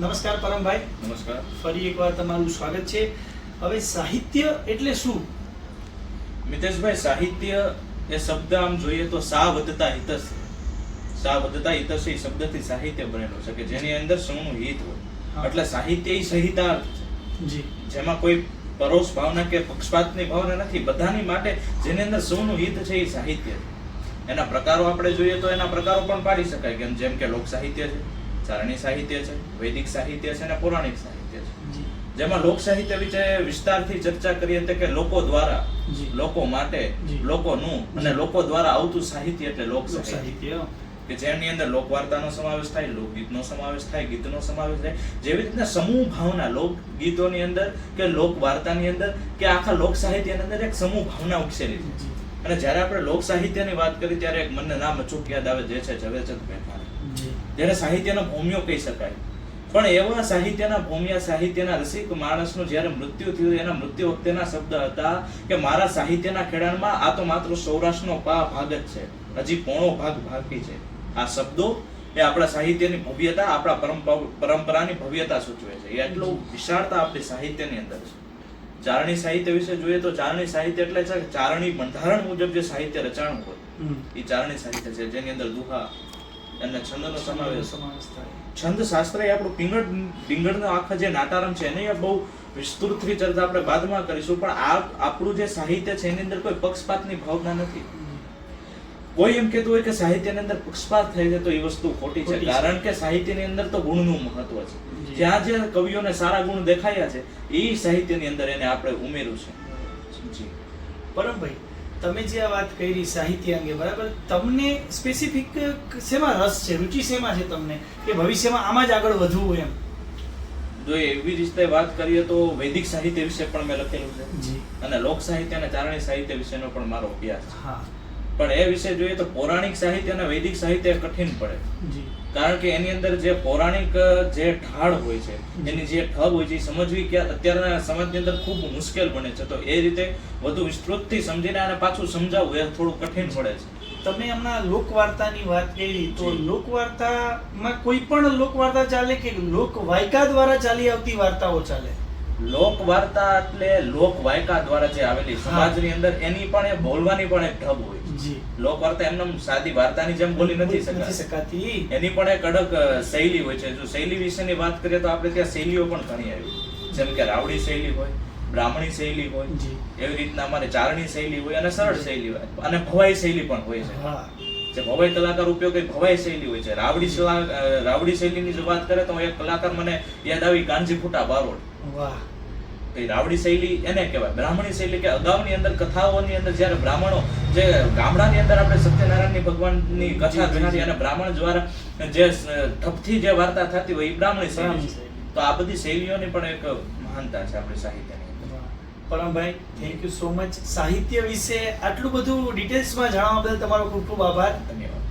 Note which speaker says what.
Speaker 1: નમસ્કાર પરમભાઈ.
Speaker 2: નમસ્કાર.
Speaker 1: ફરી એકવાર તમારું સ્વાગત છે. હવે સાહિત્ય એટલે શું?
Speaker 2: મિતેશભાઈ, સાહિત્ય એ શબ્દ આમ જોઈએ તો સા વધતા હિતસ, સા વધતા હિતસ એ શબ્દથી સાહિત્ય બનેલું છે કે જેની અંદર સૌનું હિત હોય. એટલે સાહિત્ય એ સહિતાર્થ છે,
Speaker 1: જી,
Speaker 2: જેમાં કોઈ પરોક્ષ ભાવના કે પક્ષપાતની ભાવના નથી. બધાની માટે જેની અંદર સૌનું હિત છે એ સાહિત્ય છે. એના પ્રકારો આપણે જોઈએ તો એના પ્રકારો પણ પાડી શકાય, જેમ કે લોક સાહિત્ય છે, ચારણી સાહિત્ય છે, વૈદિક સાહિત્ય છે અને પૌરાણિક સાહિત્ય છે. જેમાં લોક સાહિત્ય વિશે વિસ્તારથી ચર્ચા કરીએ તો કે લોકો દ્વારા, લોકો માટે, લોકોનું અને લોકો દ્વારા આવતું સાહિત્ય એટલે લોક સાહિત્ય, કે જેની અંદર લોકવાર્તાનો સમાવેશ થાય, લોકગીતનો સમાવેશ થાય, ગીતનો સમાવેશ થાય. જેવી રીતના સમૂહ ભાવના લોકગીતોની અંદર કે લોકવાર્તાની અંદર કે આખા લોક સાહિત્યની અંદર એક સમૂહ ભાવના ઉછેરી છે. અને જ્યારે આપણે લોક સાહિત્યની વાત કરી ત્યારે એક મને નામ અચૂક યાદ આવે, જે છે ઝવેરચંદ મેઘાણી, જેને સાહિત્યનો ભૂમિયો કહી શકાય. પણ એવા સાહિત્યના ભૂમિયા, સાહિત્યના રસિક માણસનું જ્યારે મૃત્યુ થયું, એના મૃત્યુ વખતેના શબ્દ હતા કે મારા સાહિત્યના ખેડાણમાં આ તો માત્ર સૌરાષ્ટ્રનો ભાગ જ છે, હજી પોણો ભાગ બાકી છે. આ શબ્દો એ આપણા સાહિત્યની ભવ્યતા, આપણા પરંપરાની ભવ્યતા સૂચવે છે. એ એટલું વિશાળતા આપણી સાહિત્યની અંદર છે. ચારણી સાહિત્ય વિશે જોઈએ તો ચારણી સાહિત્ય એટલે છે ચારણી બંધારણ મુજબ જે સાહિત્ય રચાણું હોય એ ચારણી સાહિત્ય છે, જેની અંદર દુહા અને છંદનો સમાવેશ થાય. છંદ શાસ્ત્ર એ આપણું પિંગળનો આખા જે નાટારમ છે એને બહુ વિસ્તૃતથી ચર્ચા આપણે બાદમાં કરીશું. પણ આ આપણું જે સાહિત્ય છે એની અંદર કોઈ પક્ષપાતની ભાવના નથી. કોઈ એમ કહેતું હોય કે સાહિત્યની અંદર પક્ષપાત થાય છે તો એ વસ્તુ ખોટી છે, કારણ કે સાહિત્યની અંદર તો ગુણનું મહત્વ છે. જ્યાં જે કવિઓને સારા ગુણ દેખાયા છે એ સાહિત્યની અંદર એને આપણે ઉમેર્યું છે. જી
Speaker 1: પરમભાઈ, તમે જે આ વાત કરી સાહિત્ય અંગે, બરાબર, તમને સ્પેસિફિક શેમાં રસ છે, રુચિ શેમાં છે તમને કે ભવિષ્યમાં આમાં જ આગળ વધવું હોય એમ?
Speaker 2: જો એવી રીતે વાત કરીએ તો વૈદિક સાહિત્ય વિશે પણ મેં લખેલું છે અને લોક સાહિત્ય અને ચારણી સાહિત્ય વિશેનો પણ મારો અભ્યાસ છે. પણ એ વિશે જોઈએ તો પૌરાણિક સાહિત્ય અને વૈદિક સાહિત્ય કઠિન પડે, કારણ કે એની અંદર જે પૌરાણિક જે ઢાળ હોય છે, એની જે ઠગ હોય છે એ સમજવી કે અત્યારના સમાજની અંદર ખૂબ મુશ્કેલ બને છે. તો એ રીતે વધુ વિસ્તૃતથી સમજીને અને પાછું સમજાવવું એ થોડું કઠિન પડે છે.
Speaker 1: તમે હમણાં લોકવાર્તાની વાત કરી, તો લોકવાર્તામાં કોઈ પણ લોકવાર્તા ચાલે કે લોકવાયકા દ્વારા ચાલી આવતી વાર્તાઓ ચાલે?
Speaker 2: લોકવાર્તા એટલે લોકવાયકા દ્વારા જે આવેલી સમાજની અંદર એની પણ એ બોલવાની પણ એક ઢબ હોય. લોકવાર્તા એમને સાદી વાર્તાની જેમ બોલી નથી શકાતી, એની પણ એક અડગ શૈલી હોય છે. જો શૈલી વિશેની વાત કરીએ તો આપણે ત્યાં શૈલીઓ પણ ઘણી આવી, જેમ કે રાવડી શૈલી હોય, બ્રાહ્મણી શૈલી હોય, એવી રીતના અમારે ચારણી શૈલી હોય અને સરળ શૈલી હોય અને ભવાઈ શૈલી પણ હોય છે. જે ભવાઈ કલાકાર ઉપયોગ એ ભવાઈ શૈલી હોય છે. રાવડી શૈલીની જો વાત કરે તો એક કલાકાર મને યાદ આવી, કાનજી ફૂટા બારોટ. વાહ! રાવડી શૈલી એને કહેવાય. બ્રાહ્મણી શૈલી કે અગાઉની અંદર કથાઓની અંદર જ્યારે બ્રાહ્મણો જે ગામડાની અંદર આપણે સત્યનારાયણની ભગવાનની કથા વિનારી અને બ્રાહ્મણ દ્વારા જે ઢબથી જે વાર્તા થતી હોય એ બ્રાહ્મણી શૈલી છે. તો આ બધી શૈલીઓની પણ એક મહાનતા છે આપણી સાહિત્યની.
Speaker 1: Parambhai, thank you so much. સાહિત્ય વિશે આટલું બધું ડિટેલ્સમાં જાણવા બદલ તમારો ખૂબ ખૂબ આભાર.
Speaker 2: ધન્યવાદ.